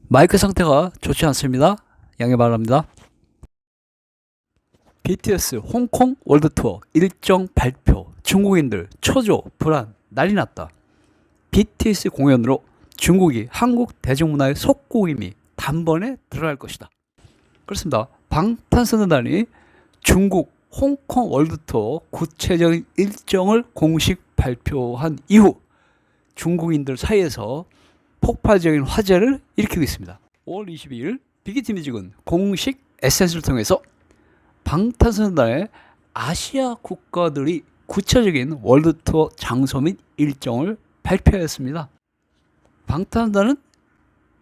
마이크 상태가 좋지 않습니다. 양해 바랍니다. BTS 홍콩 월드 투어 일정 발표. 중국인들 초조 불안 난리 났다. BTS 공연으로 중국이 한국 대중문화의 속국임이 단번에 드러날 것이다. 그렇습니다. 방탄소년단이 중국 홍콩 월드 투어 구체적인 일정을 공식 발표한 이후 중국인들 사이에서 폭발적인 화제를 일으키고 있습니다. 5월 22일 빅히트뮤직은 공식 SNS를 통해서 방탄소년단의 아시아 국가들이 구체적인 월드 투어 장소 및 일정을 발표했습니다. 방탄소년단은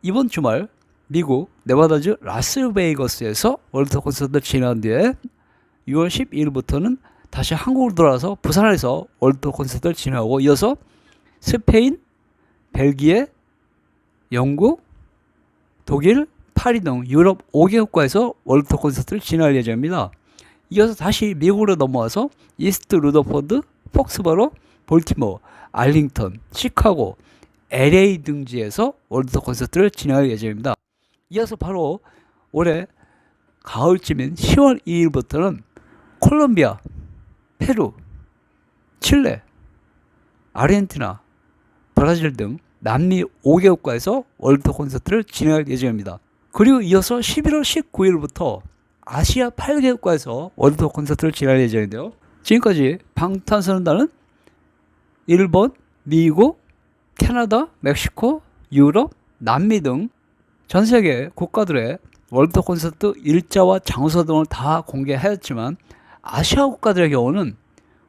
이번 주말 미국 네바다주 라스베이거스에서 월드 투어 콘서트를 진행한 뒤에 6월 12일부터는 다시 한국으로 돌아와서 부산에서 월드 투어 콘서트를 진행하고 이어서 스페인, 벨기에, 영국, 독일, 파리 등 유럽 5개국가에서 월드 투어 콘서트를 진행할 예정입니다. 이어서 다시 미국으로 넘어와서 이스트 루더포드, 폭스버러, 볼티모어, 알링턴, 시카고, LA 등지에서 월드 투어 콘서트를 진행할 예정입니다. 이어서 바로 올해 가을쯤인 10월 2일부터는 콜롬비아, 페루, 칠레, 아르헨티나, 브라질 등 남미 5개국가에서 월드 투어 콘서트를 진행할 예정입니다. 그리고 이어서 11월 19일부터 아시아 8개국가에서 월드 투어 콘서트를 진행할 예정인데요. 지금까지 방탄소년단은 일본, 미국, 캐나다, 멕시코, 유럽, 남미 등 전 세계 국가들의 월드 투어 콘서트 일자와 장소 등을 다 공개하였지만 아시아 국가들의 경우는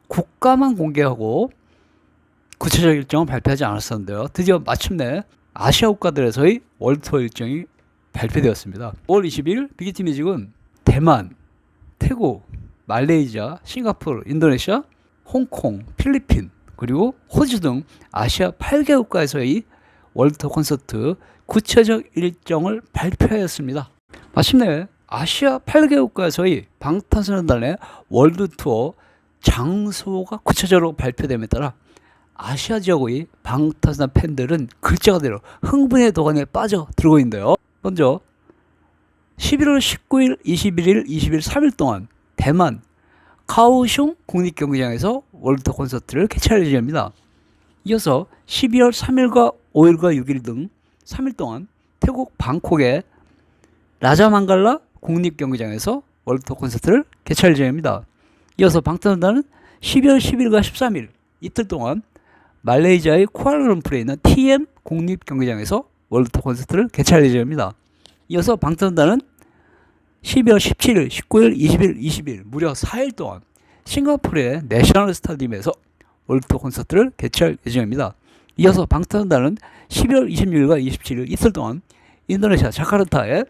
국가만 공개하고 구체적 일정을 발표하지 않았었는데요. 드디어 마침내 아시아 국가들에서의 월드 투어 일정이 발표되었습니다. 5월 20일 빅히트뮤직은 대만, 태국, 말레이시아, 싱가포르, 인도네시아, 홍콩, 필리핀, 그리고 호주 등 아시아 8개국가에서의 월드 투어 콘서트 구체적 일정을 발표하였습니다. 마침내 아시아 8개국가에서의 방탄소년단의 월드 투어 장소가 구체적으로 발표됨에 따라 아시아 지역의 방탄소년단 팬들은 글자 그대로 흥분의 도가니에 빠져들고 있는데요. 먼저 11월 19일, 21일, 20일 3일 동안 대만 카오슝 국립경기장에서 월드 투어 콘서트를 개최할 예정입니다. 이어서 12월 3일과 5일과 6일 등 3일 동안 태국 방콕의 라자망갈라 국립경기장에서 월드 투어 콘서트를 개최할 예정입니다. 이어서 방탄소년단은 12월 10일과 13일 이틀 동안 말레이시아의 쿠알라룸푸르에 있는 TM 국립경기장에서 월드 투어 콘서트를 개최할 예정입니다. 이어서 방탄소년단은 12월 17일, 19일, 20일, 20일 무려 4일 동안 싱가포르의 내셔널 스타디움에서 월드 투어 콘서트를 개최할 예정입니다. 이어서 방탄소년단은 12월 26일과 27일 이틀 동안 인도네시아 자카르타의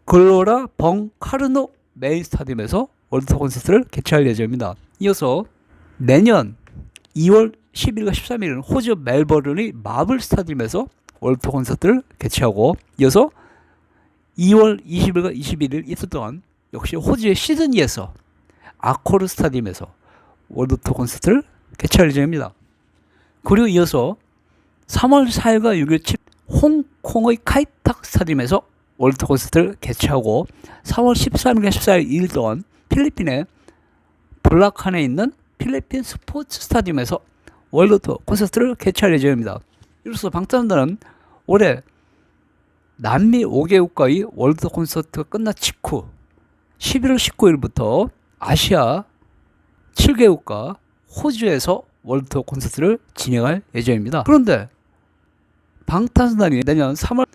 글로라 벙 카르노 메인 스타디움에서 월드 투어 콘서트를 개최할 예정입니다. 이어서 내년 2월 10일과 13일은 호주 멜버른의 마블 스타디움에서 월드 투어 콘서트를 개최하고 이어서 2월 20일과 21일 이틀 동안 역시 호주의 시드니에서 아코르 스타디움에서 월드 투어 콘서트를 개최할 예정입니다. 그리고 이어서 3월 4일과 6일 7일 홍콩의 카이탁 스타디움에서 월드 투어 콘서트를 개최하고 3월 13일과 14일 2일 동안 필리핀의 볼라칸에 있는 필리핀 스포츠 스타디움에서 월드 투어 콘서트를 개최할 예정입니다. 이로써 방탄소년단은 올해 남미 5개국가의 월드 투어 콘서트가 끝난 직후 11월 19일부터 아시아 7개국가 호주에서 월드 투어 콘서트를 진행할 예정입니다. 그런데 방탄소년단이 내년 3월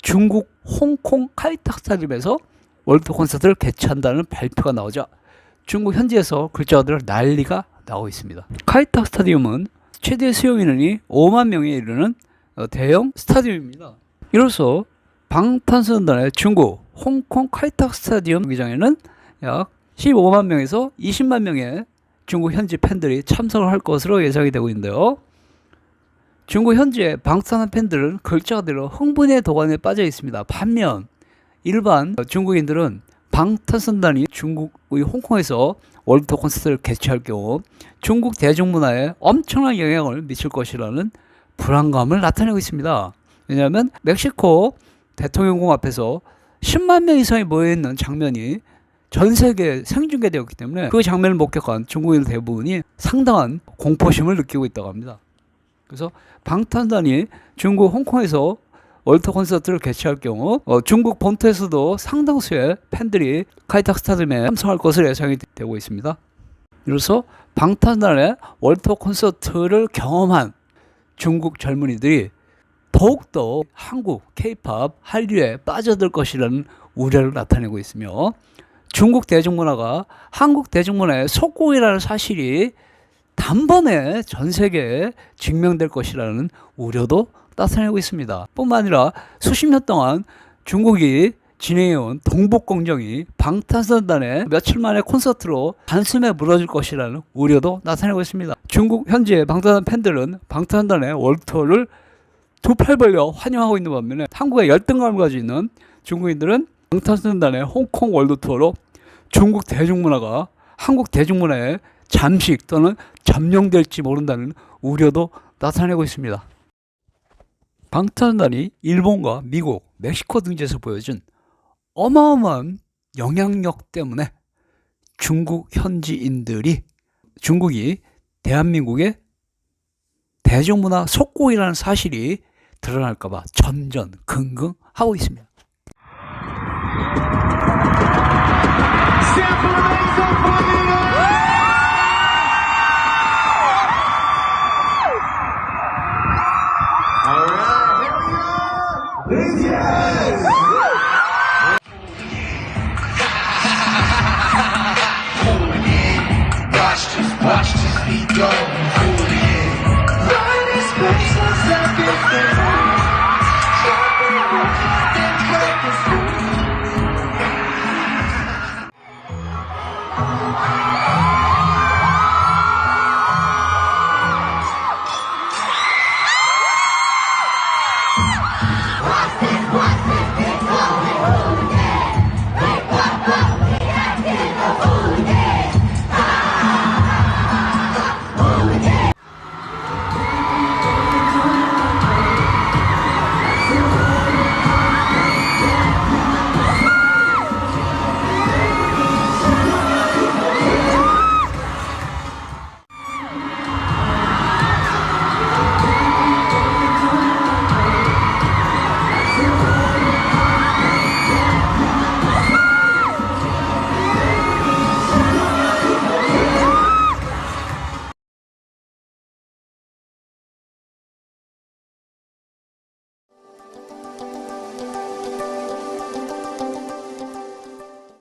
중국 홍콩 카이탁 스타디움에서 월드 투어 콘서트를 개최한다는 발표가 나오자 중국 현지에서 글자 그대로 난리가 나오고 있습니다. 카이탁 스타디움은 최대 수용 인원이 5만 명에 이르는 대형 스타디움입니다. 이로써 방탄소년단의 중국 홍콩 카이탁 스타디움 경기장에는 약 15만 명에서 20만 명의 중국 현지 팬들이 참석을 할 것으로 예상이 되고 있는데요. 중국 현지의 방탄소년단 팬들은 글자 그대로 흥분의 도가니에 빠져 있습니다. 반면 일반 중국인들은 방탄소년단이 중국의 홍콩에서 월드 투어 콘서트를 개최할 경우 중국 대중문화에 엄청난 영향을 미칠 것이라는 불안감을 나타내고 있습니다. 왜냐하면 멕시코 대통령궁 앞에서 10만 명 이상이 모여있는 장면이 전 세계에 생중계되었기 때문에 그 장면을 목격한 중국인 대부분이 상당한 공포심을 느끼고 있다고 합니다. 그래서 방탄단이 중국 홍콩에서 월터 콘서트를 개최할 경우 중국 본토에서도 상당수의 팬들이 카이탁 스타디움에 참석할 것으로 예상이 되고 있습니다. 이로써 방탄단의 월터 콘서트를 경험한 중국 젊은이들이 더욱더 한국, K-팝, 한류에 빠져들 것이라는 우려를 나타내고 있으며 중국 대중문화가 한국 대중문화의 속국이라는 사실이 단번에 전 세계에 증명될 것이라는 우려도 나타내고 있습니다. 뿐만 아니라 수십 년 동안 중국이 진행해온 동북공정이 방탄소년단의 며칠 만의 콘서트로 단숨에 무너질 것이라는 우려도 나타내고 있습니다. 중국 현지의 방탄소년단 팬들은 방탄소년단의 월터를 두 팔 벌려 환영하고 있는 반면에 한국의 열등감을 가지고 있는 중국인들은 방탄소년단의 홍콩 월드투어로 중국 대중문화가 한국 대중문화에 잠식 또는 점령될지 모른다는 우려도 나타내고 있습니다. 방탄소년단이 일본과 미국, 멕시코 등지에서 보여준 어마어마한 영향력 때문에 중국 현지인들이 중국이 대한민국의 대중문화 속국이라는 사실이 드러날까봐 전전긍긍하고 있습니다. Watch this beat go, hooligan. Right is special, second,